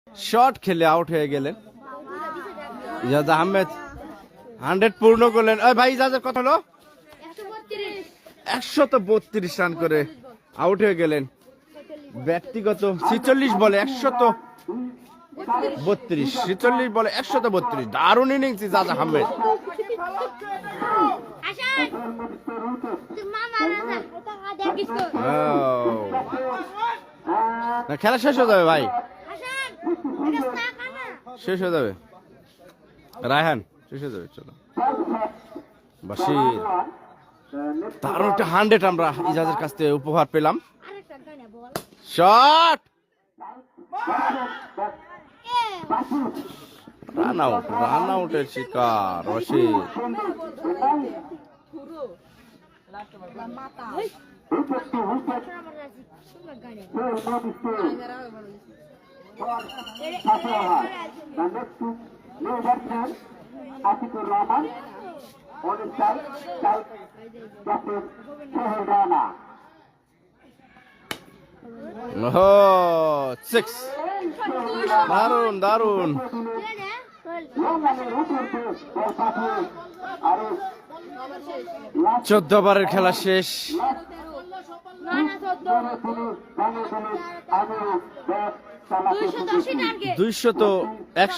Shot খেলে out হয়ে গেলেন। ইজাজ আহমেদ 100 পূর্ণ করলেন। ভাই ইজাজের কথা হলো 132 রান করে আউট হয়ে গেলেন। ব্যক্তিগত 46 বলে 132, 46 বলে 132। দারুণ ইনিংস ইজাজ আহমেদ। খেলা শেষ হয়ে যাবে ভাই, শেষ হয়ে যাবে। রায়হান শেষ হয়ে যাবে। চলো বাসির, দারুণ একটা 100 আমরা ইজাজের কাছ থেকে উপহার পেলাম। শট, রান আউট, রান আউটের শিকার বাসির। আতিকুর রহমান 6। দারুন দারুন। 14 ওভারের খেলা শেষ। 210